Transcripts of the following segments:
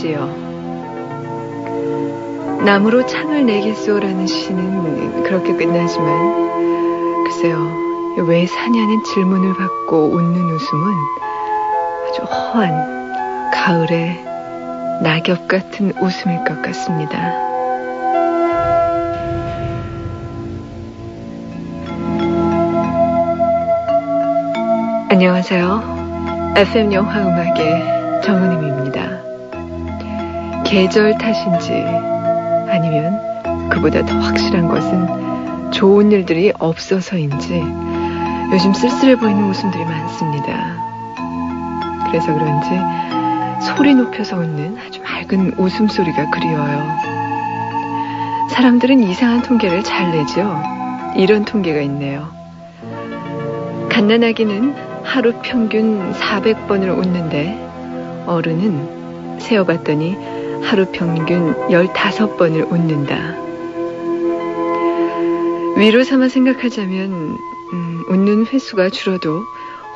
하시지요. 나무로 창을 내겠소라는 시는 그렇게 끝나지만 글쎄요. 왜 사냐는 질문을 받고 웃는 웃음은 아주 허한 가을의 낙엽 같은 웃음일 것 같습니다. 안녕하세요. FM 영화음악의 정은임입니다. 계절 탓인지 아니면 그보다 더 확실한 것은 좋은 일들이 없어서인지 요즘 쓸쓸해 보이는 웃음들이 많습니다. 그래서 그런지 소리 높여서 웃는 아주 맑은 웃음소리가 그리워요. 사람들은 이상한 통계를 잘 내죠. 이런 통계가 있네요. 갓난아기는 하루 평균 400번을 웃는데 어른은 세어봤더니 하루 평균 15번을 웃는다. 위로 삼아 생각하자면 웃는 횟수가 줄어도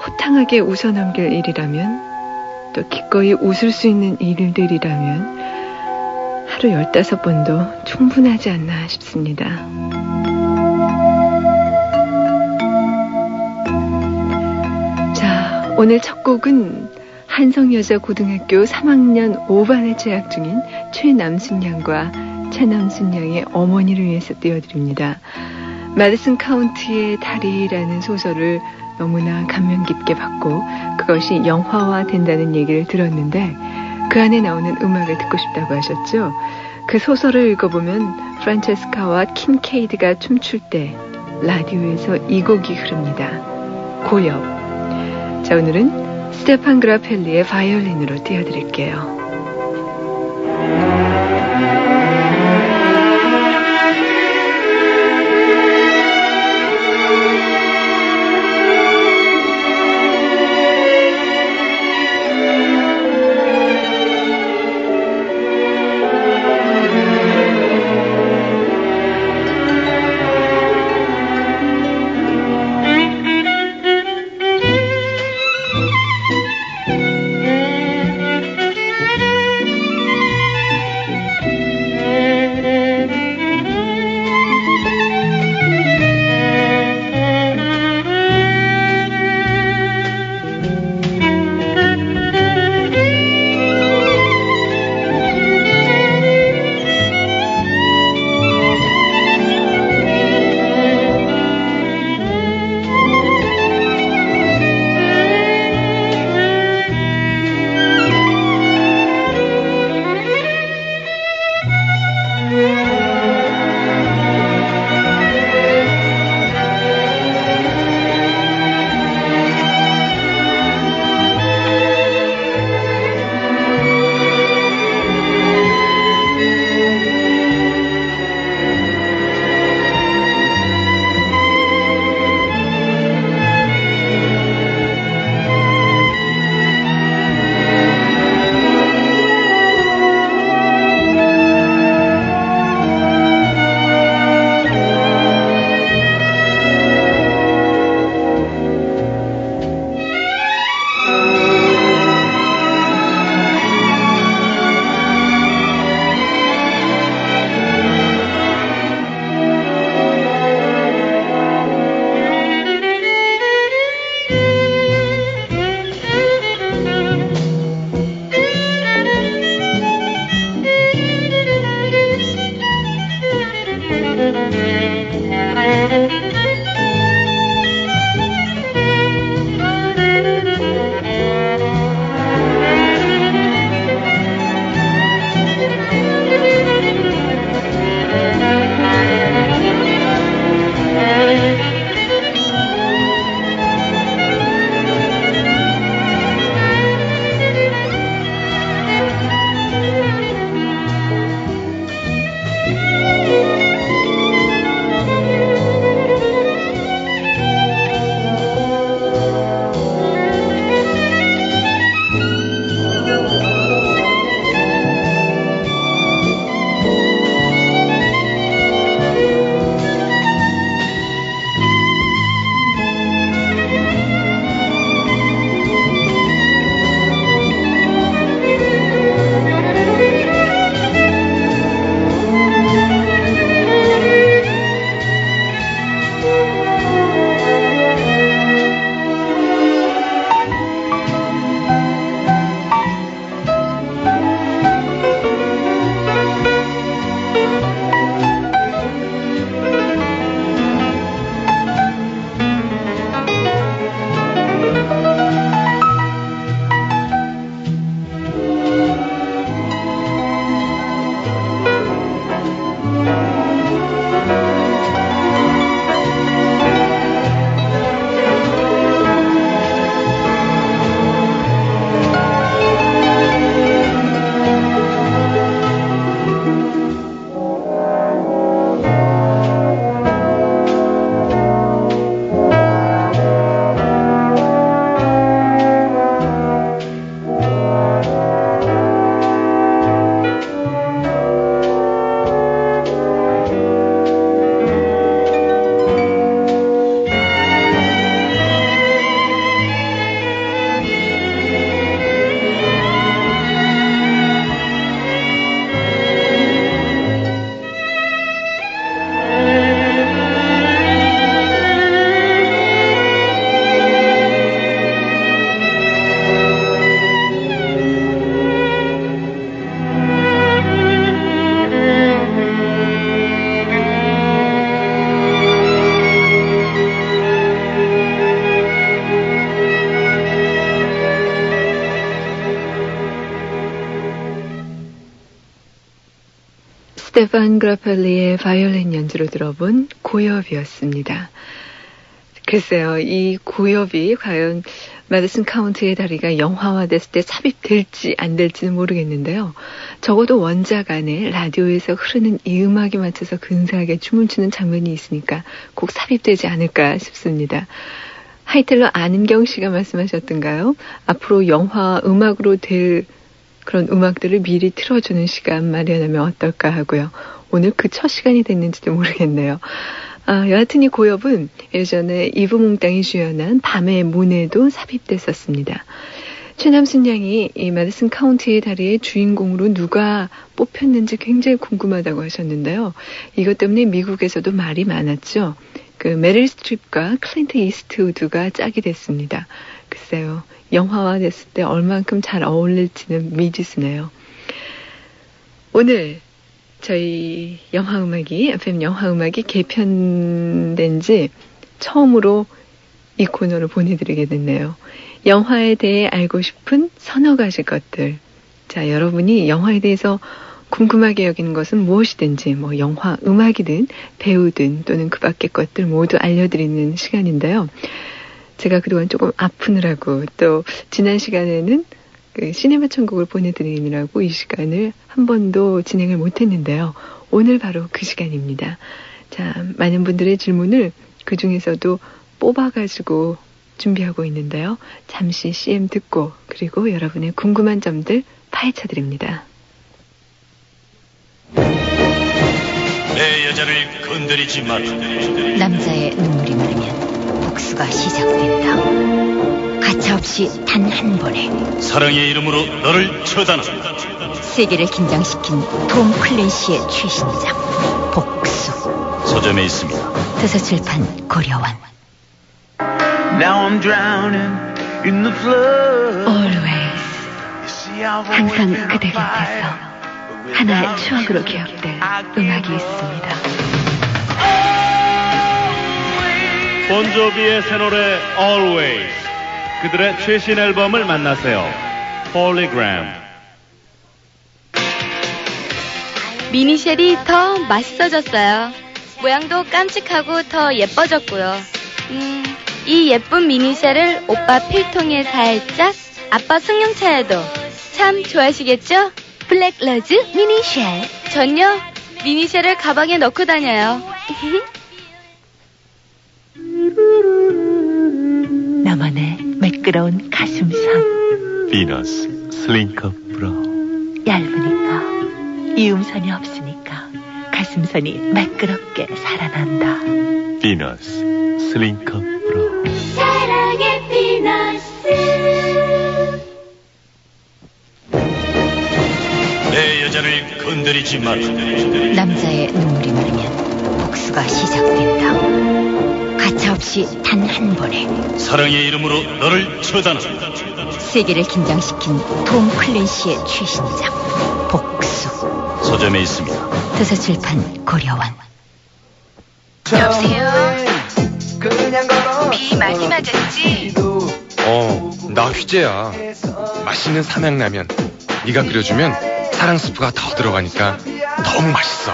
호탕하게 웃어넘길 일이라면 또 기꺼이 웃을 수 있는 일들이라면 하루 15번도 충분하지 않나 싶습니다. 자, 오늘 첫 곡은 한성여자고등학교 3학년 5반에 재학 중인 최남순 양과 차남순 양의 어머니를 위해서 띄워드립니다. 마디슨 카운티의 다리라는 소설을 너무나 감명 깊게 받고 그것이 영화화 된다는 얘기를 들었는데 그 안에 나오는 음악을 듣고 싶다고 하셨죠. 그 소설을 읽어보면 프란체스카와 킨케이드가 춤출 때 라디오에서 이 곡이 흐릅니다. 고엽. 자, 오늘은 스테판 그라펠리의 바이올린으로 띄워드릴게요. 스테판 그라펠리의 바이올린 연주로 들어본 고엽이었습니다. 글쎄요, 이 고엽이 과연 마디슨 카운티의 다리가 영화화됐을 때 삽입될지 안 될지는 모르겠는데요. 적어도 원작 안에 라디오에서 흐르는 이 음악에 맞춰서 근사하게 춤을 추는 장면이 있으니까 꼭 삽입되지 않을까 싶습니다. 하이텔러 안은경 씨가 말씀하셨던가요? 앞으로 영화 음악으로 될 그런 음악들을 미리 틀어주는 시간 마련하면 어떨까 하고요. 오늘 그 첫 시간이 됐는지도 모르겠네요. 여하튼 이 고엽은 예전에 이브몽땅이 주연한 밤의 문에도 삽입됐었습니다. 최남순 양이 이 마디슨 카운티의 다리의 주인공으로 누가 뽑혔는지 굉장히 궁금하다고 하셨는데요. 이것 때문에 미국에서도 말이 많았죠. 그 메릴 스트립과 클린트 이스트우드가 짝이 됐습니다. 글쎄요, 영화화 됐을 때 얼만큼 잘 어울릴지는 미지수네요. 오늘 저희 FM 영화음악이 개편된 지 처음으로 이 코너를 보내드리게 됐네요. 영화에 대해 알고 싶은 서너 가지 것들. 자, 여러분이 영화에 대해서 궁금하게 여기는 것은 무엇이든지 영화 음악이든 배우든 또는 그 밖의 것들 모두 알려드리는 시간인데요. 제가 그동안 조금 아프느라고 또 지난 시간에는 그 시네마 천국을 보내드리느라고 이 시간을 한 번도 진행을 못했는데요. 오늘 바로 그 시간입니다. 자, 많은 분들의 질문을 그 중에서도 뽑아가지고 준비하고 있는데요. 잠시 CM 듣고 그리고 여러분의 궁금한 점들 파헤쳐드립니다. 내 여자를 건드리지 마라. 남자의 눈물이 흐르면 복수가 시작된다. 가차없이 단 한 번에 사랑의 이름으로 너를 처단한다. 세계를 긴장시킨 톰 클랜시의 최신작 복수. 서점에 있습니다. 도서출판 고려원. Now I'm drowning in the flood. Always. 항상 그대 곁에서 하나의 추억으로 기억될 음악이 있습니다. 본조비의 새 노래 Always. 그들의 최신 앨범을 만나세요. Polygram. 미니쉘이 더 맛있어졌어요. 모양도 깜찍하고 더 예뻐졌고요. 이 예쁜 미니쉘을 오빠 필통에 살짝, 아빠 승용차에도 참 좋아하시겠죠? 블랙러즈 미니쉘. 전요, 미니쉘을 가방에 넣고 다녀요. 나만의 매끄러운 가슴선. 비너스 슬링커 브라운. 얇으니까 이음선이 없으니까 가슴선이 매끄럽게 살아난다. 비너스 슬링커 브라운. 사랑의 비너스. 내 여자를 건드리지 마라. 남자의 눈물이 흐르면 복수가 시작된다. 가차없이 단 한 번에 사랑의 이름으로 너를 처단한다. 세계를 긴장시킨 톰 클랜시의 최신작 복수. 서점에 있습니다. 도서출판 고려원. 여보세요? 비 많이 맞았지? 나 휘재야. 맛있는 삼양라면 네가 끓여주면 사랑 스프가 더 들어가니까 너무 맛있어.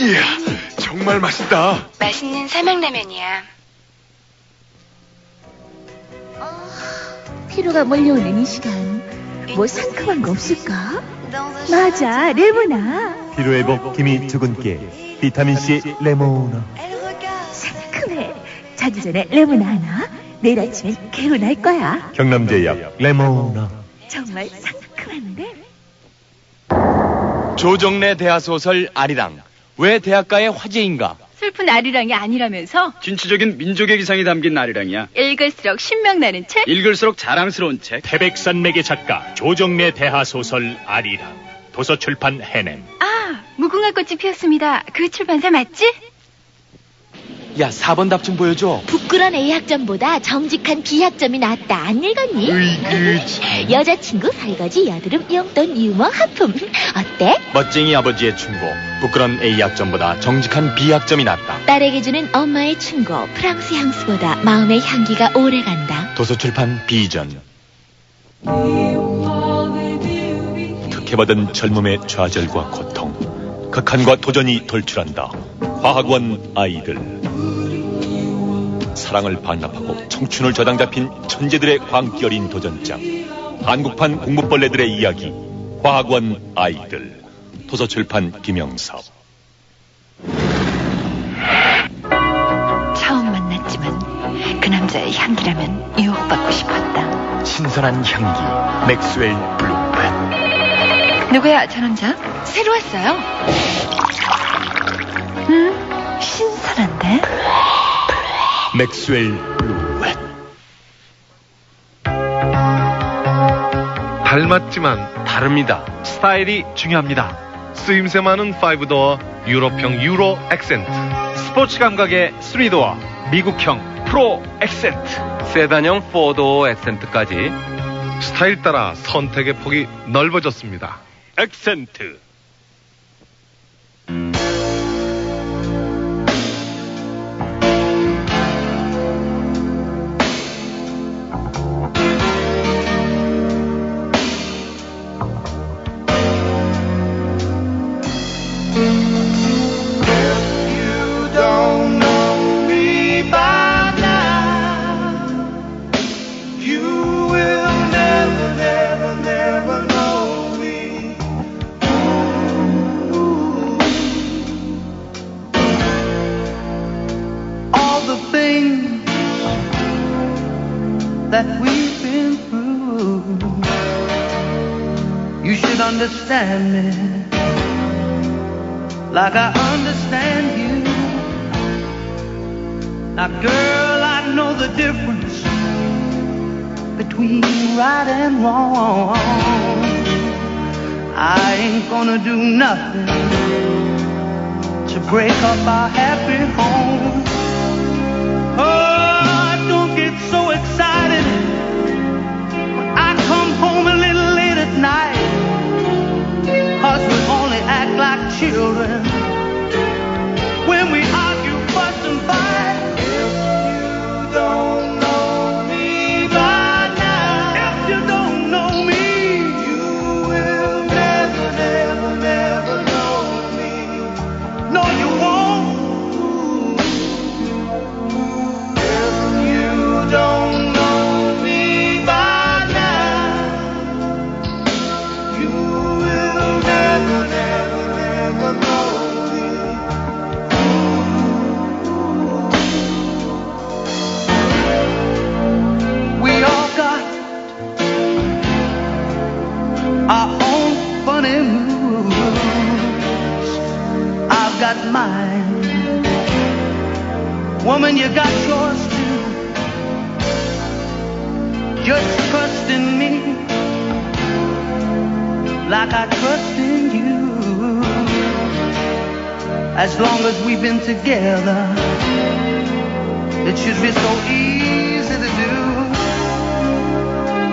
이야, 정말 맛있다. 맛있는 삼양라면이야. 피로가 몰려오는 이 시간 뭐 상큼한 거 없을까? 맞아, 레모나. 피로회복 기미 두근깨 비타민C 레모나. 상큼해. 자기 전에 레모나 하나. 내일 아침에 개운할 거야. 경남제약 레모나. 정말 상큼한데? 조정래 대하소설 아리랑. 왜 대학가의 화제인가? 슬픈 아리랑이 아니라면서? 진취적인 민족의 기상이 담긴 아리랑이야. 읽을수록 신명나는 책? 읽을수록 자랑스러운 책. 태백산맥의 작가 조정래 대하소설 아리랑. 도서출판 해냄. 아, 무궁화꽃이 피었습니다. 그 출판사 맞지? 야, 4번 답 좀 보여줘. 부끄러운 A학점보다 정직한 B학점이 낫다. 안 읽었니? 여자친구 설거지 여드름 용돈 유머 하품. 어때? 멋쟁이 아버지의 충고. 부끄러운 A학점보다 정직한 B학점이 낫다. 딸에게 주는 엄마의 충고. 프랑스 향수보다 마음의 향기가 오래간다. 도서출판 비전. 박해받은 젊음의 좌절과 고통, 극한과 도전이 돌출한다. 과학원 아이들. 사랑을 반납하고 청춘을 저당 잡힌 천재들의 광기 어린 도전장. 한국판 공부벌레들의 이야기. 과학원 아이들. 도서출판 김영섭. 처음 만났지만 그 남자의 향기라면 유혹받고 싶었다. 신선한 향기, 맥스웰 블루펫. 누구야, 저 남자? 새로 왔어요. 신선한데? 맥스웰 블루펫. 닮았지만 다릅니다. 스타일이 중요합니다. 쓰임새 많은 5도어 유럽형 유로 액센트, 스포츠 감각의 3도어 미국형 프로 액센트, 세단형 4도어 액센트까지 스타일 따라 선택의 폭이 넓어졌습니다. 액센트. That we've been through, you should understand me like I understand you. Now girl, I know the difference between right and wrong. I ain't gonna do nothing to break up our happy home. Oh, don't get so excited when I come home a little late at night, 'cause we only act like children when we argue, fuss and fight. If you don't know me by now, if you don't know me, you will never, never, never know me. No, you won't. Don't know me by now, you will never, never, never know me. We all got our own funny moves. I've got mine. Woman, you got yours too. Just trust in me like I trust in you. As long as we've been together, it should be so easy to do.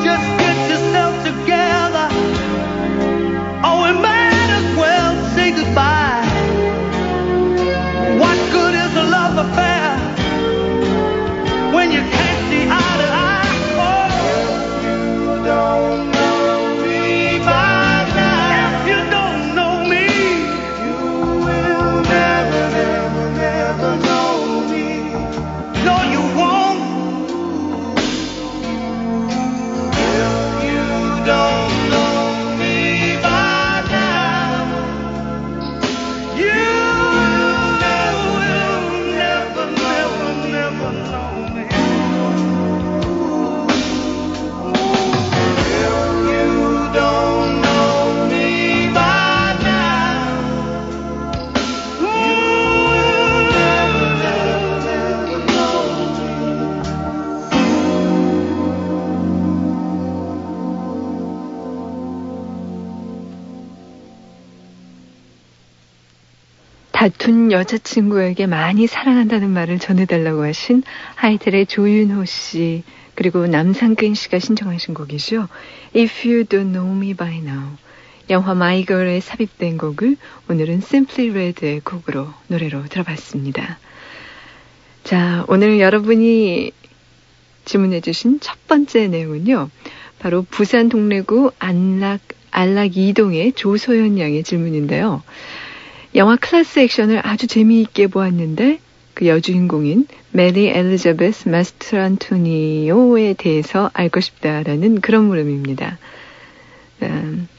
Just get yourself together, or we might as well say goodbye. What good is a love affair when you can't see eye to eye? Don't know me by now. If you don't know me, you will never, never, never know me. No, you won't. If you don't know me by now, you will never, never, never know me. Don't know me by now. You'll never, never, never know me. 다툰 여자친구에게 많이 사랑한다는 말을 전해달라고 하신 하이텔의 조윤호 씨, 그리고 남상근 씨가 신청하신 곡이죠. If You Don't Know Me By Now. 영화 마이걸에 삽입된 곡을 오늘은 Simply Red의 곡으로 노래로 들어봤습니다. 자, 오늘 여러분이 질문해 주신 첫 번째 내용은요. 바로 부산 동래구 안락 안락 이동의 조소연 양의 질문인데요. 영화 클래스 액션을 아주 재미있게 보았는데 그 여주인공인 메리 엘리자베스 마스트란토니오에 대해서 알고 싶다라는 그런 물음입니다.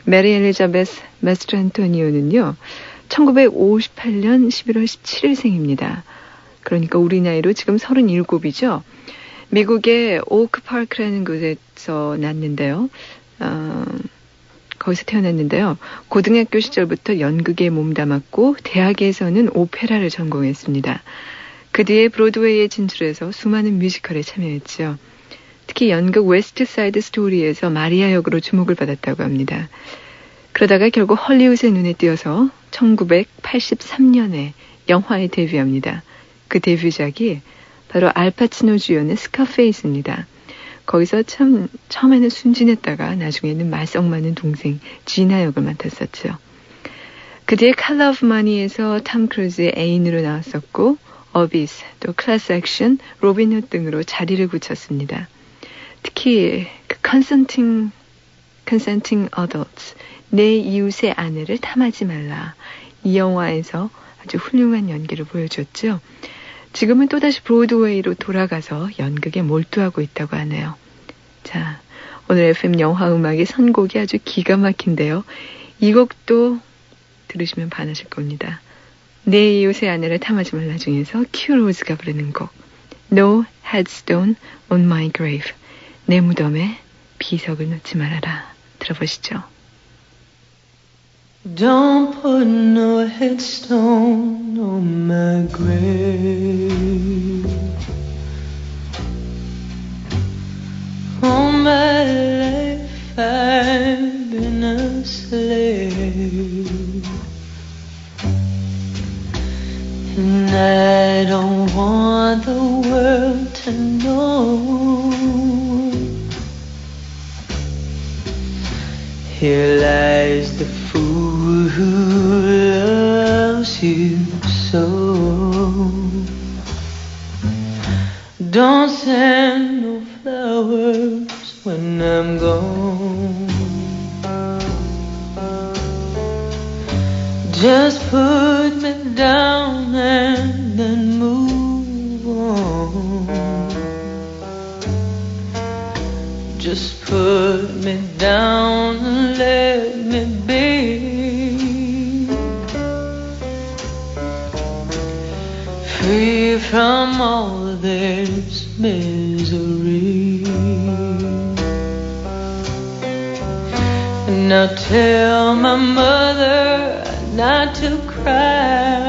메리 엘리자베스 마스트란토니오는요. 1958년 11월 17일생입니다. 그러니까 우리 나이로 지금 37이죠. 미국의 오크파크라는 곳에서 났는데요. 거기서 태어났는데요. 고등학교 시절부터 연극에 몸담았고 대학에서는 오페라를 전공했습니다. 그 뒤에 브로드웨이에 진출해서 수많은 뮤지컬에 참여했죠. 특히 연극 웨스트 사이드 스토리에서 마리아 역으로 주목을 받았다고 합니다. 그러다가 결국 헐리우드의 눈에 띄어서 1983년에 영화에 데뷔합니다. 그 데뷔작이 바로 알파치노 주연의 스카페이스입니다. 거기서 참 처음에는 순진했다가 나중에는 말썽 많은 동생 지나 역을 맡았었죠. 그 뒤에 칼라 오브 마니에서 탐 크루즈의 애인으로 나왔었고 어비스, 또 클래스 액션, 로빈 훗 등으로 자리를 굳혔습니다. 특히 그 Consenting Adults, 내 이웃의 아내를 탐하지 말라. 이 영화에서 아주 훌륭한 연기를 보여줬죠. 지금은 또다시 브로드웨이로 돌아가서 연극에 몰두하고 있다고 하네요. 자, 오늘 FM 영화 음악의 선곡이 아주 기가 막힌데요. 이 곡도 들으시면 반하실 겁니다. 내 이웃의 아내를 탐하지 말라 중에서 큐로즈가 부르는 곡 No Headstone on My Grave, 내 무덤에 비석을 놓지 말아라. 들어보시죠. Don't put no headstone on my grave. All my life I've been a slave, and I don't want the world to know. Here lies the fool who loves you so. Don't send no flowers when I'm gone. Just put me down and then move on. Just put me down and let me be free from all this misery. Now tell my mother not to cry.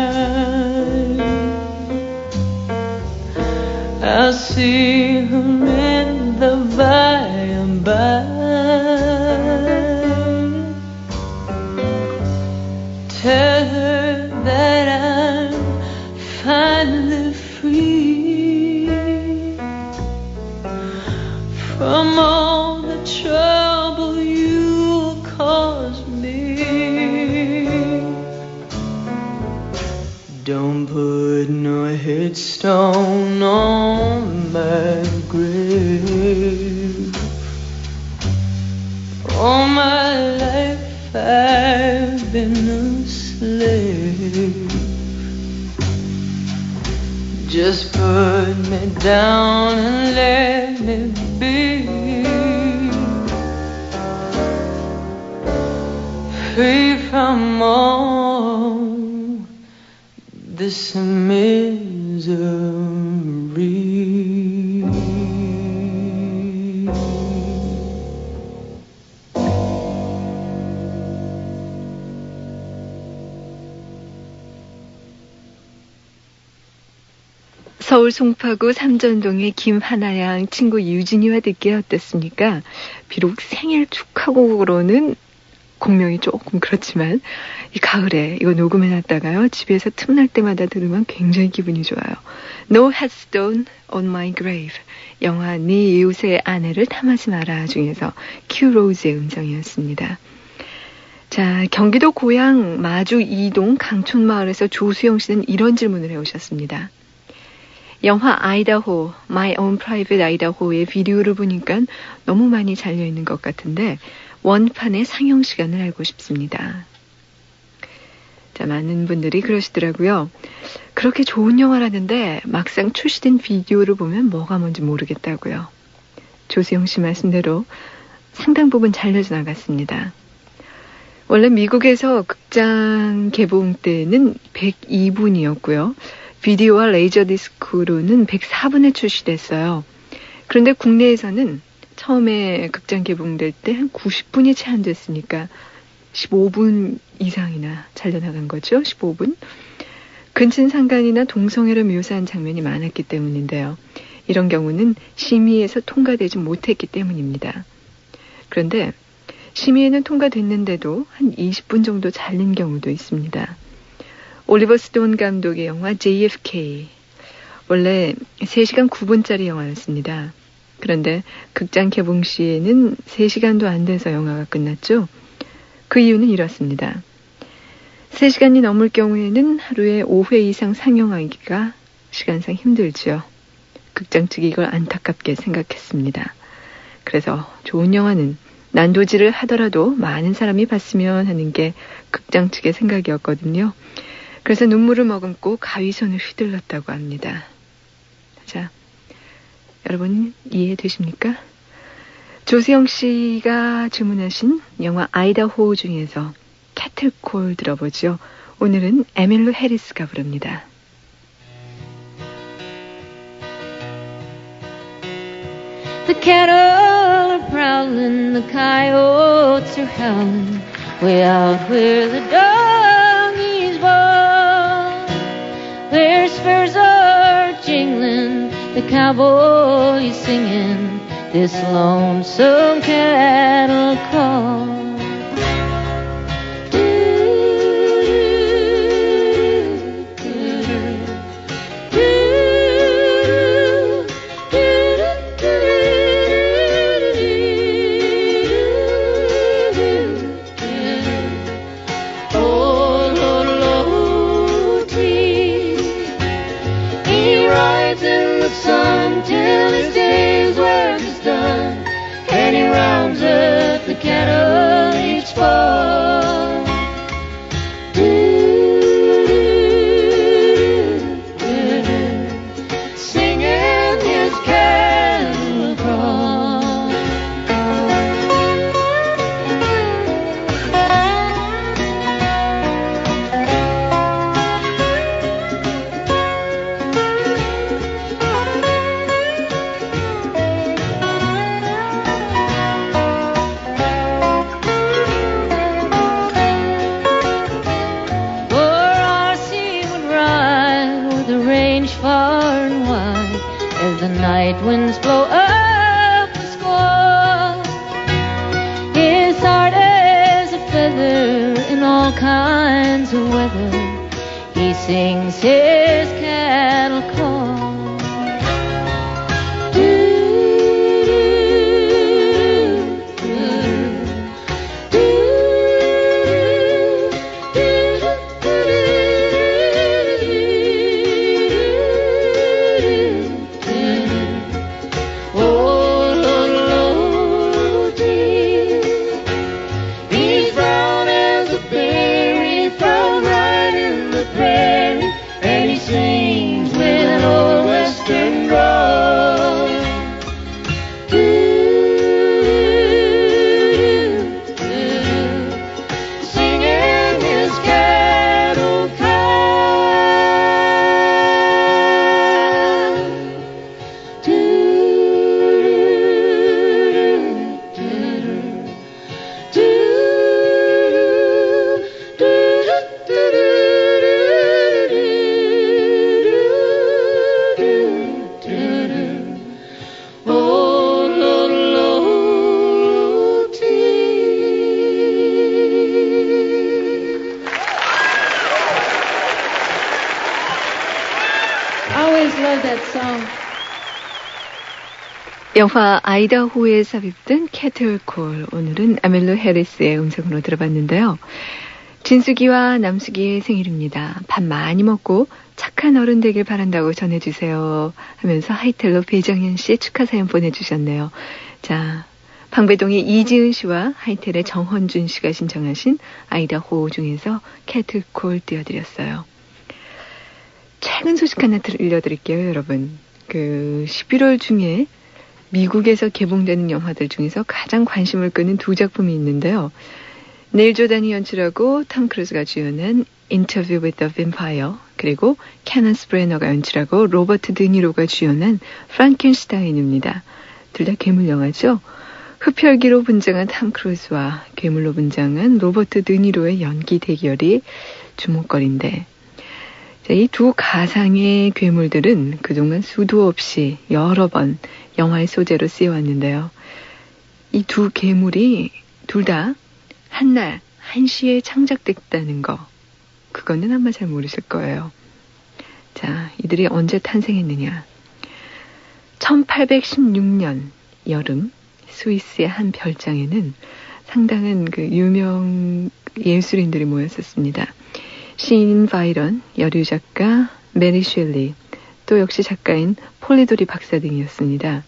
I'll see her in the by and by. Tell her that I'm finally free from all the trouble you caused me. Don't put no headstone on my grave. All my life I've been a slave. Just put me down and let me be free from all this misery. 서울 송파구 삼전동의 김하나양 친구 유진이와 듣기 어땠습니까? 비록 생일 축하곡으로는 공명이 조금 그렇지만 이 가을에 이거 녹음해놨다가요 집에서 틈날 때마다 들으면 굉장히 기분이 좋아요. No Headstone on My Grave, 영화 네 이웃의 아내를 탐하지 마라 중에서 큐로즈의 음성이었습니다. 자, 경기도 고양 마주 이동 강촌마을에서 조수영 씨는 이런 질문을 해오셨습니다. 영화 아이다호, My Own Private Idaho의 비디오를 보니까 너무 많이 잘려있는 것 같은데 원판의 상영 시간을 알고 싶습니다. 자, 많은 분들이 그러시더라고요. 그렇게 좋은 영화라는데 막상 출시된 비디오를 보면 뭐가 뭔지 모르겠다고요. 조수영 씨 말씀대로 상당 부분 잘려져 나갔습니다. 원래 미국에서 극장 개봉 때는 102분이었고요. 비디오와 레이저 디스크로는 104분에 출시됐어요. 그런데 국내에서는 처음에 극장 개봉될 때 한 90분이 채 안 됐으니까 15분 이상이나 잘려나간 거죠. 15분. 근친상간이나 동성애를 묘사한 장면이 많았기 때문인데요. 이런 경우는 심의에서 통과되지 못했기 때문입니다. 그런데 심의에는 통과됐는데도 한 20분 정도 잘린 경우도 있습니다. 올리버 스톤 감독의 영화 JFK. 원래 3시간 9분짜리 영화였습니다. 그런데 극장 개봉 시에는 3시간도 안 돼서 영화가 끝났죠. 그 이유는 이렇습니다. 3시간이 넘을 경우에는 하루에 5회 이상 상영하기가 시간상 힘들죠. 극장 측이 이걸 안타깝게 생각했습니다. 그래서 좋은 영화는 난도질을 하더라도 많은 사람이 봤으면 하는 게 극장 측의 생각이었거든요. 그래서 눈물을 머금고 가위손을 휘둘렀다고 합니다. 자, 여러분 이해되십니까? 조수영 씨가 주문하신 영화 아이다호 중에서 캐틀콜 들어보죠. 오늘은 에밀로 해리스가 부릅니다. The cattle are prowling, the coyotes are howling, way out where the donkeys bawl. Their spurs are jingling, the cowboys singing this lonesome cattle call. Winds blow up the squall. His heart as a feather in all kinds of weather. He sings his cattle call. 영화 아이다호에 삽입된 캐틀콜, 오늘은 아멜로 해리스의 음성으로 들어봤는데요. 진숙이와 남숙이의 생일입니다. 밥 많이 먹고 착한 어른 되길 바란다고 전해주세요 하면서 하이텔로 배정현 씨 축하 사연 보내주셨네요. 자, 방배동의 이지은 씨와 하이텔의 정헌준 씨가 신청하신 아이다호 중에서 캐트콜 띄워드렸어요. 최근 소식 하나 들려드릴게요, 여러분. 11월 중에 미국에서 개봉되는 영화들 중에서 가장 관심을 끄는 두 작품이 있는데요. 네일 조단이 연출하고 톰 크루즈가 주연한 인터뷰 with the Vampire, 그리고 캐넌스 브래너가 연출하고 로버트 드니로가 주연한 프랑켄슈타인입니다. 둘 다 괴물 영화죠. 흡혈귀로 분장한 톰 크루즈와 괴물로 분장한 로버트 드니로의 연기 대결이 주목거리인데, 이 두 가상의 괴물들은 그동안 수도 없이 여러 번 영화의 소재로 쓰여왔는데요. 이 두 괴물이 둘 다 한날 한시에 창작됐다는 거, 그거는 아마 잘 모르실 거예요. 자, 이들이 언제 탄생했느냐. 1816년 여름 스위스의 한 별장에는 상당한 유명 예술인들이 모였었습니다. 시인 바이런, 여류 작가 메리 셸리, 또 역시 작가인 폴리도리 박사 등이었습니다.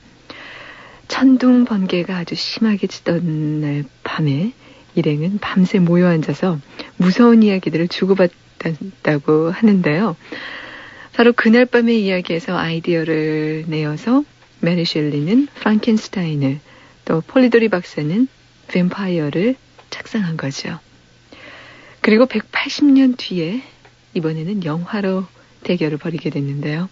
천둥 번개가 아주 심하게 치던 날 밤에 일행은 밤새 모여 앉아서 무서운 이야기들을 주고받았다고 하는데요. 바로 그날 밤의 이야기에서 아이디어를 내어서 메리 셸리는 프랑켄슈타인을, 또 폴리도리 박사는 뱀파이어를 착상한 거죠. 그리고 180년 뒤에 이번에는 영화로 대결을 벌이게 됐는데요.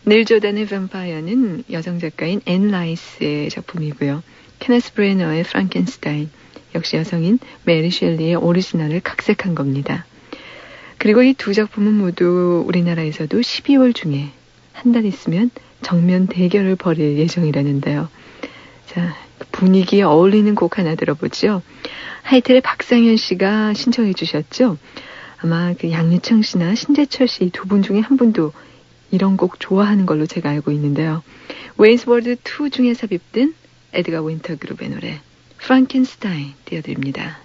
닐 조단의 뱀파이어는 여성 작가인 앤 라이스의 작품이고요. 케네스 브레너의 프랑켄슈타인, 역시 여성인 메리 셸리의 오리지널을 각색한 겁니다. 그리고 이 두 작품은 모두 우리나라에서도 12월 중에 한 달 있으면 정면 대결을 벌일 예정이라는데요. 자, 분위기에 어울리는 곡 하나 들어보죠. 하이텔의 박상현 씨가 신청해 주셨죠. 아마 양유청 씨나 신재철 씨 두 분 중에 한 분도 이런 곡 좋아하는 걸로 제가 알고 있는데요. 웨인스 월드 2 중에 삽입된 에드가 윈터 그룹의 노래 프랑켄슈타인 띄워드립니다.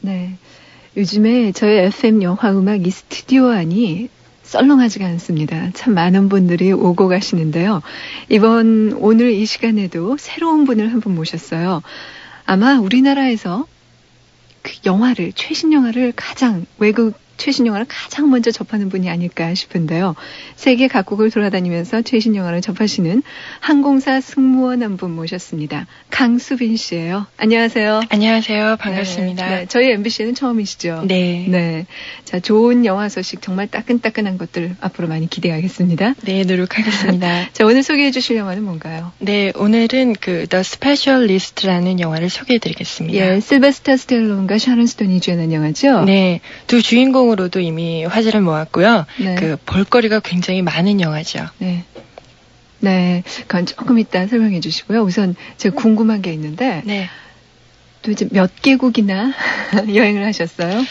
네. 요즘에 저희 FM 영화음악 이 스튜디오 안이 썰렁하지가 않습니다. 참 많은 분들이 오고 가시는데요. 오늘 이 시간에도 새로운 분을 한 분 모셨어요. 아마 우리나라에서 그 최신 영화를 외국 최신 영화를 가장 먼저 접하는 분이 아닐까 싶은데요. 세계 각국을 돌아다니면서 최신 영화를 접하시는 항공사 승무원 한 분 모셨습니다. 강수빈 씨예요. 안녕하세요. 안녕하세요. 반갑습니다. 네, 저희 MBC는 처음이시죠? 네. 네. 자, 좋은 영화 소식 정말 따끈따끈한 것들 앞으로 많이 기대하겠습니다. 네, 노력하겠습니다. 자, 오늘 소개해 주실 영화는 뭔가요? 네, 오늘은 The Specialist라는 영화를 소개해 드리겠습니다. 예, 실베스터 스텔론과 샤론 스톤이 주연한 영화죠? 네, 두 주인공으로도 이미 화제를 모았고요. 네. 볼거리가 굉장히 많은 영화죠. 네. 네, 그건 조금 이따 설명해 주시고요. 우선 제가 궁금한 게 있는데 네. 도대체 몇 개국이나 여행을 하셨어요?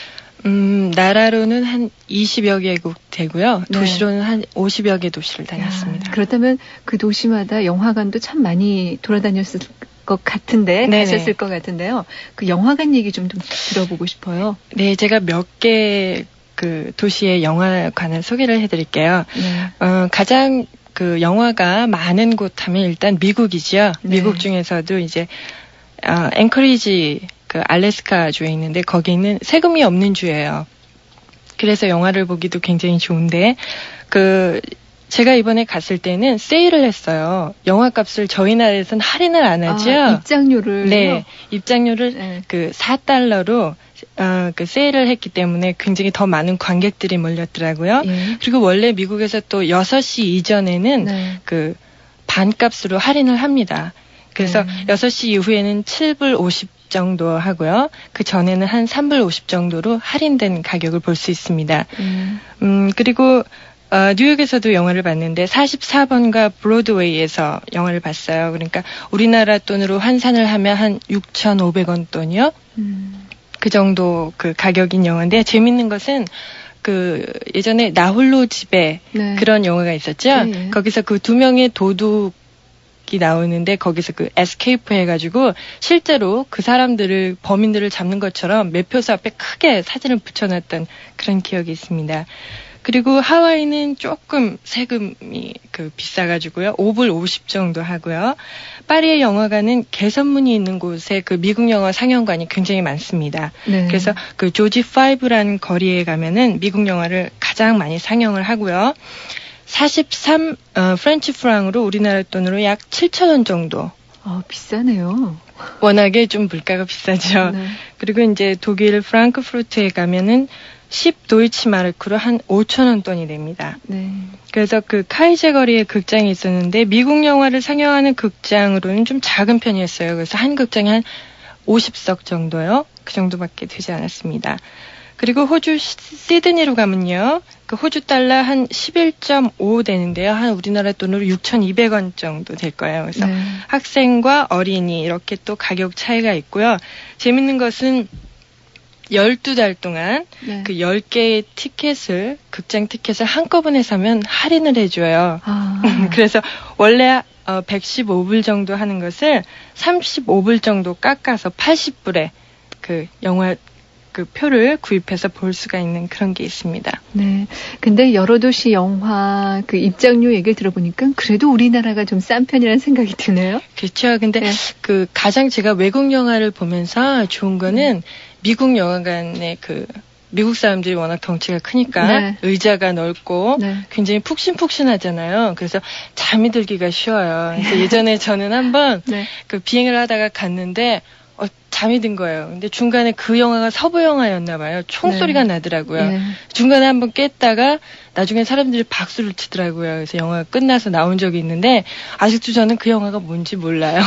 나라로는 한 20여 개국 되고요. 네. 도시로는 한 50여 개 도시를 다녔습니다. 그렇다면 그 도시마다 영화관도 참 많이 돌아다녔을 것 같은데, 네네. 가셨을 것 같은데요. 그 영화관 얘기 좀 들어보고 싶어요. 네, 제가 몇 개 그 도시의 영화관을 소개를 해드릴게요. 네. 가장 그 영화가 많은 곳 하면 일단 미국이죠. 네. 미국 중에서도 이제 앵커리지 그 알래스카 주에 있는데 거기는 세금이 없는 주예요. 그래서 영화를 보기도 굉장히 좋은데 제가 이번에 갔을 때는 세일을 했어요. 영화값을 저희 나라에서는 할인을 안 하죠. 입장료를. 네, 입장료를 그 $4로 그 세일을 했기 때문에 굉장히 더 많은 관객들이 몰렸더라고요. 예. 그리고 원래 미국에서 또 6시 이전에는 그 반값으로 할인을 합니다. 그래서 6시 이후에는 7불 50 정도 하고요. 그 전에는 한 3불 50 정도로 할인된 가격을 볼 수 있습니다. 그리고 뉴욕에서도 영화를 봤는데 44번가 브로드웨이에서 영화를 봤어요. 그러니까 우리나라 돈으로 환산을 하면 한 6,500원 돈이요. 그 정도 그 가격인 영화인데 재밌는 것은 그 예전에 나 홀로 집에 그런 영화가 있었죠. 네. 거기서 그 두 명의 도둑이 나오는데 거기서 그 에스케이프 해가지고 실제로 그 범인들을 잡는 것처럼 매표소 앞에 크게 사진을 붙여놨던 그런 기억이 있습니다. 그리고 하와이는 조금 세금이 비싸가지고요. 5불 50 정도 하고요. 파리의 영화관은 개선문이 있는 곳에 그 미국 영화 상영관이 굉장히 많습니다. 네. 그래서 그 조지 5라는 거리에 가면은 미국 영화를 가장 많이 상영을 하고요. 43 프렌치 프랑으로 우리나라 돈으로 약 7,000원 정도. 비싸네요. 워낙에 좀 물가가 비싸죠. 네. 그리고 이제 독일 프랑크푸르트에 가면은 10 도이치마르크로 한 5,000원 돈이 됩니다. 네. 그래서 그 카이제 거리에 극장이 있었는데 미국 영화를 상영하는 극장으로는 좀 작은 편이었어요. 그래서 한 극장에 한 50석 정도요. 그 정도밖에 되지 않았습니다. 그리고 호주 시드니로 가면요. 그 호주 달러 한 11.5 되는데요. 한 우리나라 돈으로 6,200원 정도 될 거예요. 그래서 학생과 어린이 이렇게 또 가격 차이가 있고요. 재밌는 것은 12달 동안 그 10개의 극장 티켓을 한꺼번에 사면 할인을 해줘요. 그래서 원래 115불 정도 하는 것을 35불 정도 깎아서 80불에 그 영화 그 표를 구입해서 볼 수가 있는 그런 게 있습니다. 네. 근데 여러 도시 영화 그 입장료 얘기를 들어보니까 그래도 우리나라가 좀 싼 편이라는 생각이 드네요. 그렇죠. 근데 그 가장 제가 외국 영화를 보면서 좋은 거는 미국 영화관의 미국 사람들이 워낙 덩치가 크니까 의자가 넓고 굉장히 푹신푹신하잖아요. 그래서 잠이 들기가 쉬워요. 그래서 예전에 저는 한번 그 비행을 하다가 갔는데 잠이 든 거예요. 근데 중간에 그 영화가 서부 영화였나 봐요. 총소리가 나더라고요. 중간에 한번 깼다가 나중에 사람들이 박수를 치더라고요. 그래서 영화가 끝나서 나온 적이 있는데 아직도 저는 그 영화가 뭔지 몰라요.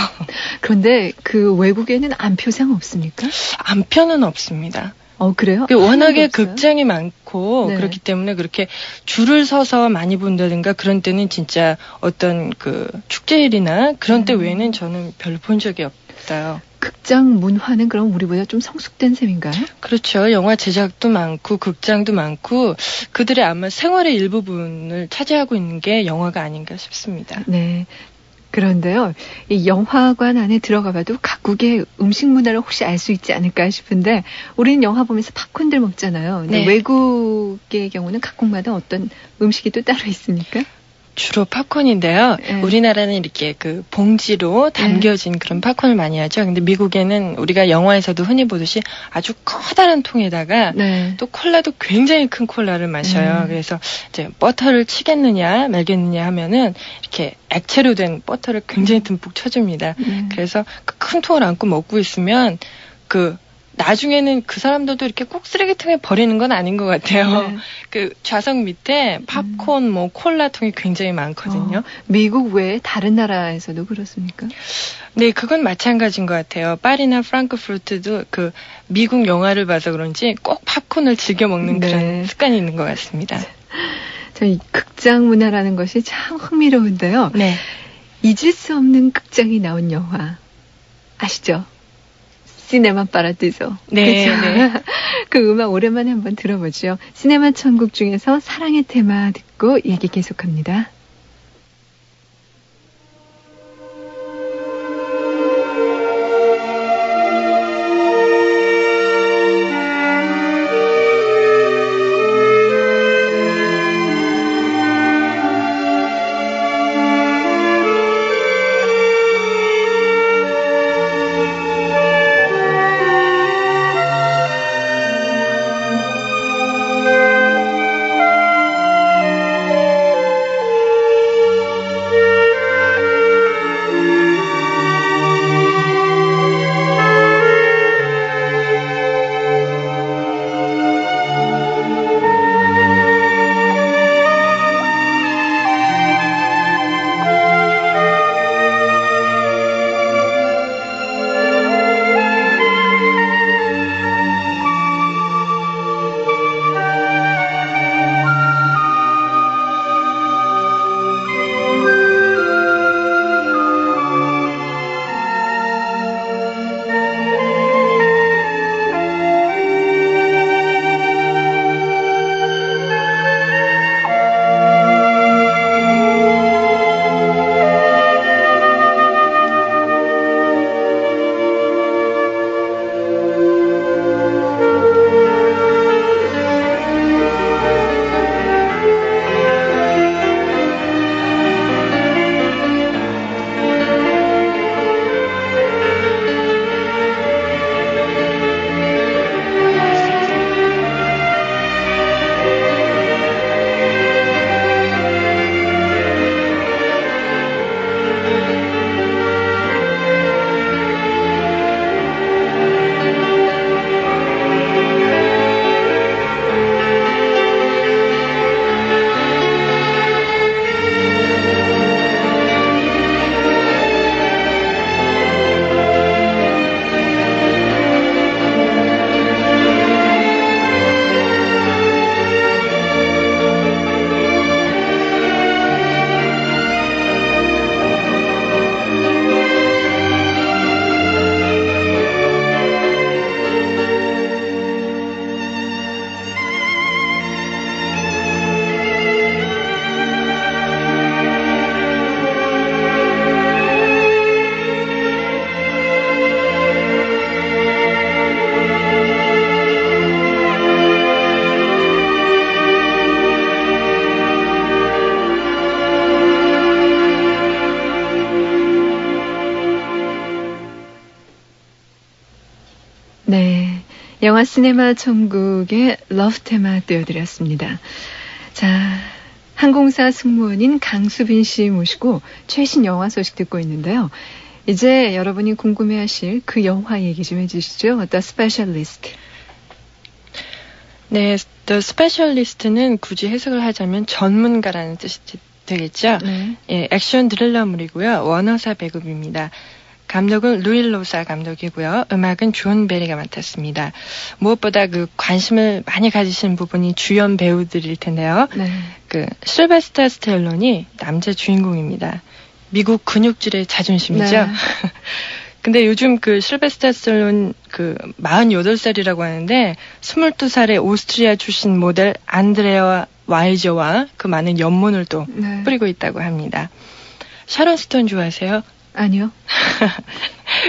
그런데 그 외국에는 안표상 없습니까? 안표는 없습니다. 그래요? 워낙에 극장이 많고 그렇기 때문에 그렇게 줄을 서서 많이 본다든가 그런 때는 진짜 어떤 그 축제일이나 그런 때 외에는 저는 별로 본 적이 없어요. 극장 문화는 그럼 우리보다 좀 성숙된 셈인가요? 그렇죠. 영화 제작도 많고 극장도 많고 그들의 아마 생활의 일부분을 차지하고 있는 게 영화가 아닌가 싶습니다. 네. 그런데요, 이 영화관 안에 들어가 봐도 각국의 음식 문화를 혹시 알 수 있지 않을까 싶은데, 우리는 영화 보면서 팝콘들 먹잖아요. 근데 네. 외국의 경우는 각국마다 어떤 음식이 또 따로 있습니까? 주로 팝콘인데요. 우리나라는 이렇게 그 봉지로 담겨진 그런 팝콘을 많이 하죠. 근데 미국에는 우리가 영화에서도 흔히 보듯이 아주 커다란 통에다가 또 콜라도 굉장히 큰 콜라를 마셔요. 그래서 이제 버터를 치겠느냐 말겠느냐 하면은 이렇게 액체로 된 버터를 굉장히 듬뿍 쳐줍니다. 그래서 그 큰 통을 안고 먹고 있으면 나중에는 그 사람들도 이렇게 꼭 쓰레기통에 버리는 건 아닌 것 같아요. 그 좌석 밑에 팝콘, 콜라통이 굉장히 많거든요. 미국 외에 다른 나라에서도 그렇습니까? 네, 그건 마찬가지인 것 같아요. 파리나 프랑크푸르트도 그 미국 영화를 봐서 그런지 꼭 팝콘을 즐겨 먹는 그런 습관이 있는 것 같습니다. 이 극장 문화라는 것이 참 흥미로운데요. 네. 잊을 수 없는 극장이 나온 영화 아시죠? 시네마 파라디소. 네, 그렇죠? 네. 그 음악 오랜만에 한번 들어보죠. 시네마 천국 중에서 사랑의 테마 듣고 얘기 계속합니다. 네, 영화 시네마 천국의 러브 테마 띄워드렸습니다. 자, 항공사 승무원인 강수빈 씨 모시고 최신 영화 소식 듣고 있는데요. 이제 여러분이 궁금해하실 그 영화 얘기 좀 해주시죠. The Specialist. 네, The Specialist는 굳이 해석을 하자면 전문가라는 뜻이 되겠죠. 네. 예, 액션 드릴러물이고요. 워너사 배급입니다. 감독은 루일 로사 감독이고요. 음악은 존 베리가 맡았습니다. 무엇보다 그 관심을 많이 가지시는 부분이 주연 배우들일 텐데요. 네. 그 실베스터 스텔론이 남자 주인공입니다. 미국 근육질의 자존심이죠. 네. 근데 요즘 그 실베스터 스텔론 그 48살이라고 하는데 22살의 오스트리아 출신 모델 안드레아 와이저와 그 많은 연문을 또 뿌리고 있다고 합니다. 샤론 스톤 좋아하세요? 아니요.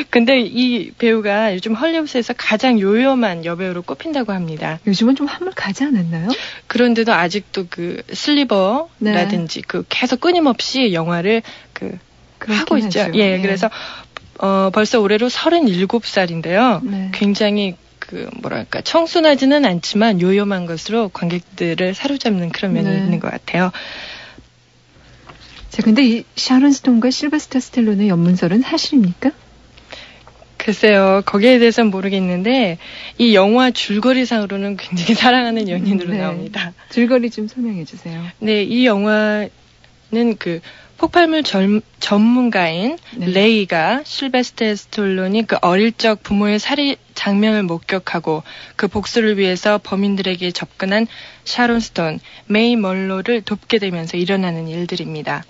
근데 이 배우가 요즘 헐리우드에서 가장 요염한 여배우로 꼽힌다고 합니다. 요즘은 좀 한물 가지 않았나요? 그런데도 아직도 그 슬리버라든지 그 계속 끊임없이 영화를 하고 있죠. 하죠. 예, 그래서 벌써 올해로 37살인데요. 네. 굉장히 뭐랄까 청순하지는 않지만 요염한 것으로 관객들을 사로잡는 그런 면이 있는 것 같아요. 자, 근데 이 샤론 스톤과 실버스터 스텔론의 연문설은 사실입니까? 글쎄요, 거기에 대해서는 모르겠는데 이 영화 줄거리상으로는 굉장히 사랑하는 연인으로 나옵니다. 줄거리 좀 설명해 주세요. 네, 이 영화는 그 폭발물 전문가인 레이가 실베스터 스텔론이 그 어릴 적 부모의 살해 장면을 목격하고 그 복수를 위해서 범인들에게 접근한 샤론 스톤, 메이 멀로를 돕게 되면서 일어나는 일들입니다.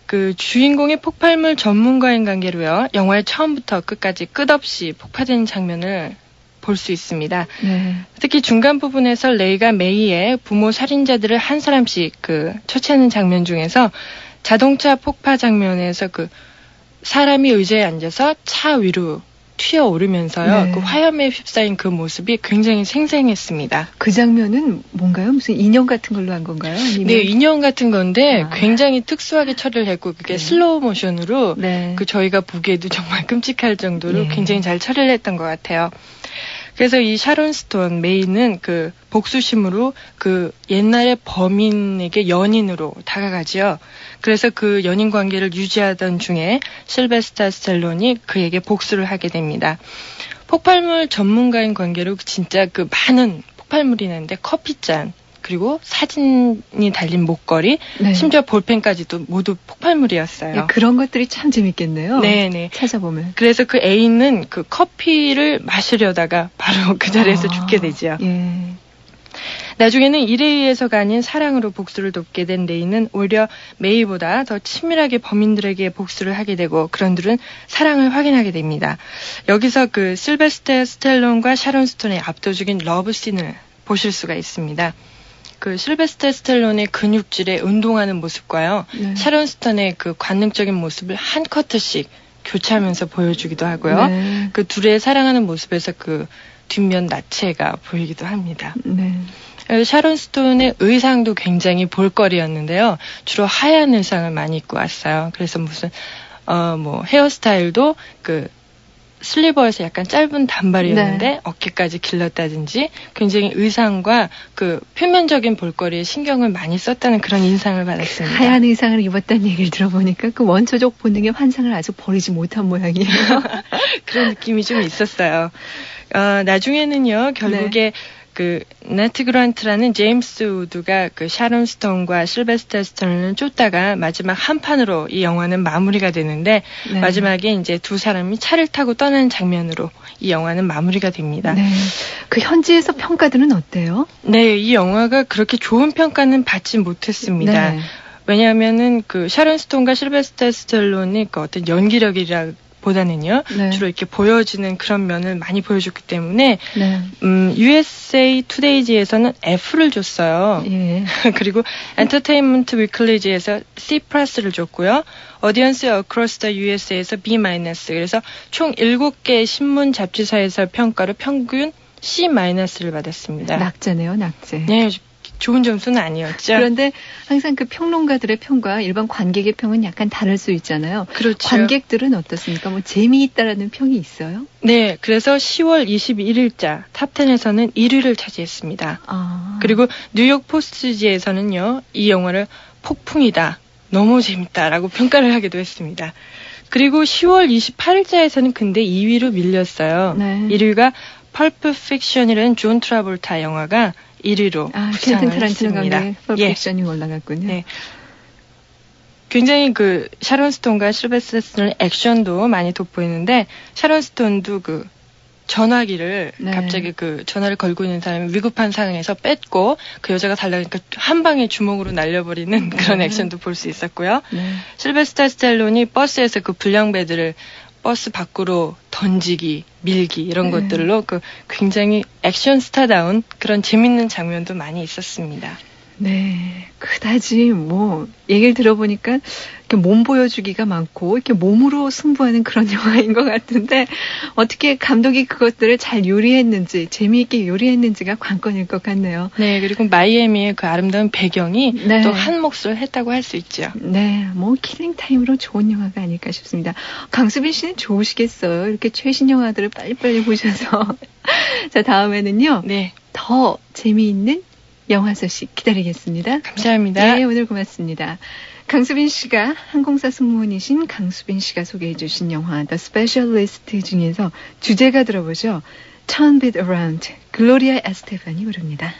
그 주인공이 폭발물 전문가인 관계로요. 영화의 처음부터 끝까지 끝없이 폭파되는 장면을 볼 수 있습니다. 네. 특히 중간 부분에서 레이가 메이의 부모 살인자들을 한 사람씩 처치하는 장면 중에서 자동차 폭파 장면에서 사람이 의자에 앉아서 차 위로 튀어오르면서요. 네. 그 화염에 휩싸인 그 모습이 굉장히 생생했습니다. 그 장면은 뭔가요? 무슨 인형 같은 걸로 한 건가요? 아니면... 네, 인형 같은 건데 굉장히 특수하게 처리를 했고 그게 슬로우 모션으로 저희가 보기에도 정말 끔찍할 정도로 굉장히 잘 처리를 했던 것 같아요. 그래서 이 샤론 스톤 메이는 복수심으로 옛날에 범인에게 연인으로 다가가지요. 그래서 그 연인 관계를 유지하던 중에 실베스터 스텔론이 그에게 복수를 하게 됩니다. 폭발물 전문가인 관계로 진짜 많은 폭발물이 있는데 커피잔, 그리고 사진이 달린 목걸이, 심지어 볼펜까지도 모두 폭발물이었어요. 네, 그런 것들이 참 재밌겠네요. 네네. 찾아보면. 그래서 그 애인은 그 커피를 마시려다가 바로 그 자리에서 죽게 되죠. 예. 나중에는 일에 의해서가 아닌 사랑으로 복수를 돕게 된 레이는 오히려 메이보다 더 친밀하게 범인들에게 복수를 하게 되고 그런들은 사랑을 확인하게 됩니다. 여기서 그 실베스터 스텔론과 샤론 스톤의 압도적인 러브씬을 보실 수가 있습니다. 그 실베스터 스텔론의 근육질에 운동하는 모습과요. 샤론 스톤의 그 관능적인 모습을 한 커트씩 교차하면서 보여주기도 하고요. 그 둘의 사랑하는 모습에서 그 뒷면 나체가 보이기도 합니다. 샤론 스톤의 의상도 굉장히 볼거리였는데요. 주로 하얀 의상을 많이 입고 왔어요. 그래서 무슨 헤어스타일도 슬리버에서 약간 짧은 단발이었는데 어깨까지 길렀다든지 굉장히 의상과 표면적인 볼거리에 신경을 많이 썼다는 그런 인상을 받았습니다. 하얀 의상을 입었다는 얘기를 들어보니까 그 원초적 본능의 환상을 아주 버리지 못한 모양이에요. 그런 느낌이 좀 있었어요. 나중에는요, 결국에 네트 그란트라는 제임스 우드가 샤론 스톤과 실베스터 스톤을 쫓다가 마지막 한 판으로 이 영화는 마무리가 되는데 마지막에 이제 두 사람이 차를 타고 떠나는 장면으로 이 영화는 마무리가 됩니다. 그 현지에서 평가들은 어때요? 네, 이 영화가 그렇게 좋은 평가는 받지 못했습니다. 왜냐하면은 샤론 스톤과 실베스터 스텔론이 어떤 연기력이라 보다는요, 주로 이렇게 보여지는 그런 면을 많이 보여줬기 때문에, USA Today지에서는 F를 줬어요. 그리고 Entertainment Weekly지에서 C+를 줬고요. Audience Across the USA에서 B-. 그래서 총 7개 신문 잡지사에서 평가로 평균 C-를 받았습니다. 낙제네요, 낙제. 네, 좋은 점수는 아니었죠. 그런데 항상 그 평론가들의 평과 일반 관객의 평은 약간 다를 수 있잖아요. 그렇죠. 관객들은 어떻습니까? 재미있다라는 평이 있어요? 네, 그래서 10월 21일자 탑10에서는 1위를 차지했습니다. 그리고 뉴욕 포스트지에서는요, 이 영화를 폭풍이다, 너무 재밌다라고 평가를 하기도 했습니다. 그리고 10월 28일자에서는 근데 2위로 밀렸어요. 1위가 펄프 픽션이라는 존 트라볼타 영화가 1위로 퀸틴 타란티노 감독의 펄프 픽션이 올라갔군요. 네. 굉장히 샤론 스톤과 실베스터 스톤의 액션도 많이 돋보이는데 샤론 스톤도 전화기를 갑자기 전화를 걸고 있는 사람이 위급한 상황에서 뺐고 그 여자가 달라니까 한 방에 주먹으로 날려버리는 그런 액션도 볼 수 있었고요. 실베스터 스텔론이 버스에서 불량배들을 버스 밖으로 던지기, 밀기 이런 것들로 굉장히 액션 스타다운 그런 재밌는 장면도 많이 있었습니다. 네, 그다지 얘기를 들어보니까 이렇게 몸 보여주기가 많고 이렇게 몸으로 승부하는 그런 영화인 것 같은데 어떻게 감독이 그것들을 잘 요리했는지 재미있게 요리했는지가 관건일 것 같네요. 네, 그리고 마이애미의 그 아름다운 배경이 네. 또 한 몫을 했다고 할 수 있죠. 네, 뭐 킬링타임으로 좋은 영화가 아닐까 싶습니다. 강수빈 씨는 좋으시겠어요. 이렇게 최신 영화들을 빨리빨리 보셔서. 자, 다음에는요. 네. 더 재미있는 영화 소식 기다리겠습니다. 감사합니다. 네, 오늘 고맙습니다. 강수빈 씨가 항공사 승무원이신 강수빈 씨가 소개해 주신 영화 The Specialist 중에서 주제가 들어보죠. Turn It Around, 글로리아 에스테반이 부릅니다.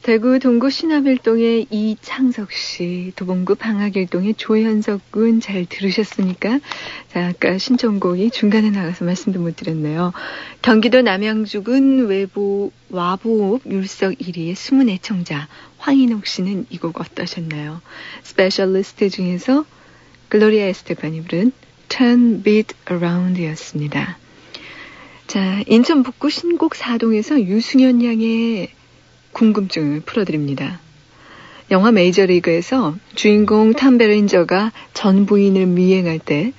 대구 동구 신암일동의 이창석 씨, 도봉구 방학일동의 조현석 군 잘 들으셨습니까? 자, 아까 신청곡이 중간에 나가서 말씀도 못 드렸네요. 경기도 남양주군 와보읍 율석 1위의 숨은 애청자 황인옥 씨는 이 곡 어떠셨나요? 스페셜리스트 중에서 글로리아 에스테판이 부른 Turn Beat Around였습니다. 자, 인천 북구 신곡 4동에서 유승현 양의 궁금증을 풀어드립니다. 영화 메이저리그에서 주인공 탐 베린저가 전 부인을 미행할 때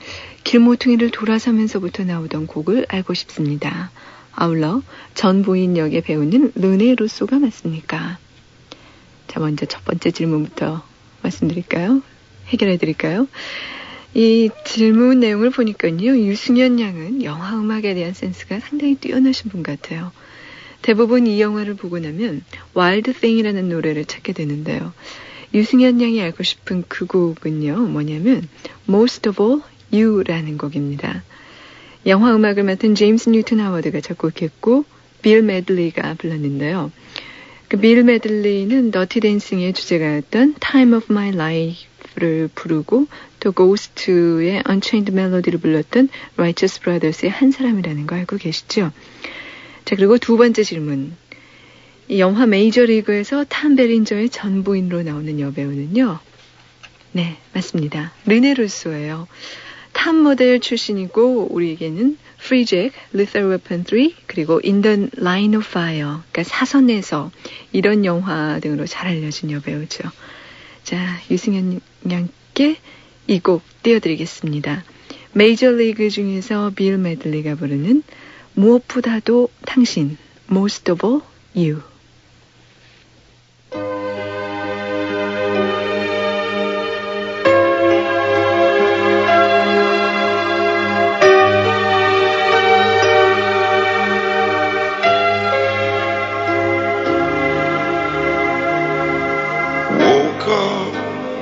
길모퉁이를 돌아서면서부터 나오던 곡을 알고 싶습니다. 아울러 전 부인 역의 배우는 르네 루소가 맞습니까? 자, 먼저 첫 번째 질문부터 말씀드릴까요? 해결해드릴까요? 이 질문 내용을 보니까요, 유승현 양은 영화 음악에 대한 센스가 상당히 뛰어나신 분 같아요. 대부분 이 영화를 보고 나면 Wild Thing이라는 노래를 찾게 되는데요. 유승현 양이 알고 싶은 그 곡은요, 뭐냐면 Most of All You라는 곡입니다. 영화 음악을 맡은 제임스 뉴튼 하워드가 작곡했고 빌 메들리가 불렀는데요. 그 빌 메들리는 더티 댄싱의 주제가였던 Time of My Life를 부르고 또 고스트의 Unchained Melody를 불렀던 Righteous Brothers의 한 사람이라는 거 알고 계시죠? 자, 그리고 두 번째 질문. 이 영화 메이저리그에서 탐 베린저의 전부인으로 나오는 여배우는요. 네, 맞습니다. 르네 루소예요. 탑 모델 출신이고 우리에게는 Free Jack, Lethal Weapon 3 그리고 In the Line of Fire 그러니까 사선에서 이런 영화 등으로 잘 알려진 여배우죠. 자, 유승현 양께 이 곡 띄워드리겠습니다. 메이저리그 중에서 빌 메들리가 부르는 무엇보다도 당신, Most of All You.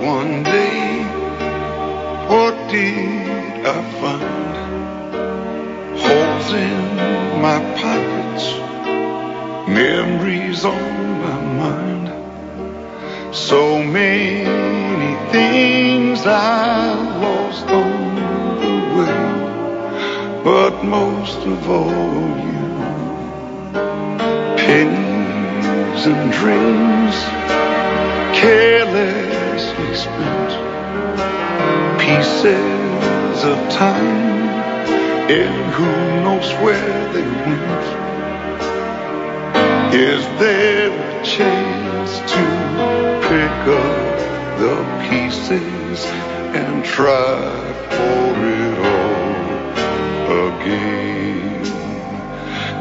One day, what did I find? Holes in my pockets, memories on my mind. So many things I've lost on the way, but most of all you. Pennies and dreams, carelessly spent, pieces of time, and who knows where they went. Is there a chance to pick up the pieces and try for it all again?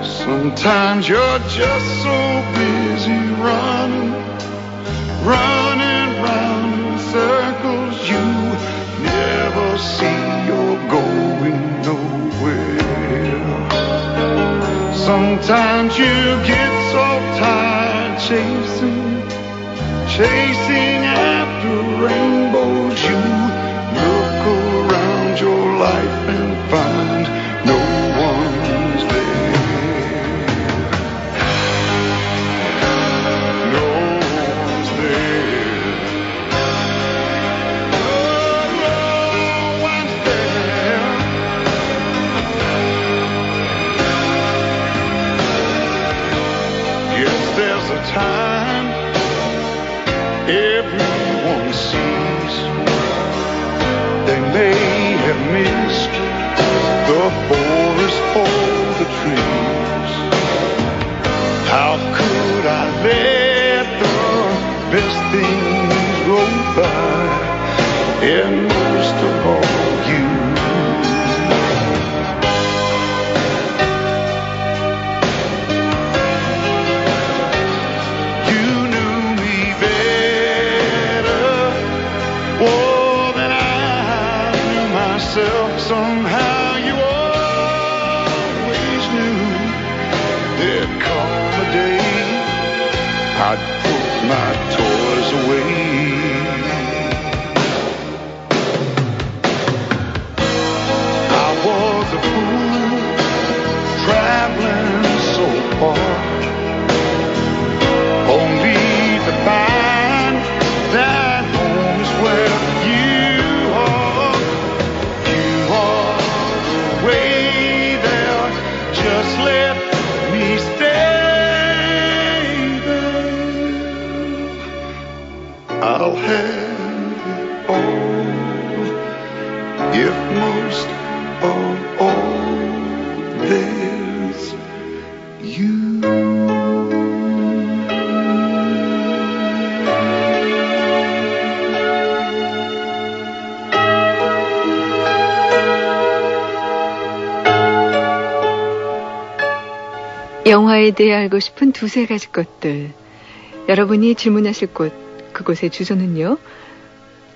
Sometimes you're just so busy running round in circles, you never see you're going nowhere. Sometimes you get so tired chasing after rainbows. You look around your life and find no one's there. Time everyone sees, they may have missed the forest for the trees. How could I let the best things go by, and most of all you? Somehow you always knew there'd come a day I'd put my toys away. I was a fool traveling so far, only to find that home is where you are. Way there, just let me stay there. I'll have it all most of all, there's you. 영화에 대해 알고 싶은 두세 가지 것들. 여러분이 질문하실 곳, 그곳의 주소는요.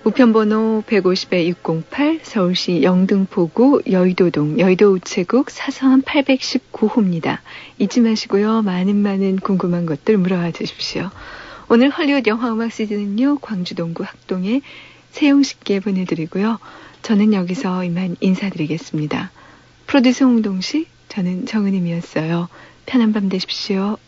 우편번호 150-608 서울시 영등포구 여의도동 여의도우체국 사서함 819호입니다. 잊지 마시고요. 많은 궁금한 것들 물어와 주십시오. 오늘 헐리우드 영화음악 시즌은요. 광주동구 학동에 세용식께 보내드리고요. 저는 여기서 이만 인사드리겠습니다. 프로듀서 홍동식, 저는 정은임이었어요. 편한 밤 되십시오.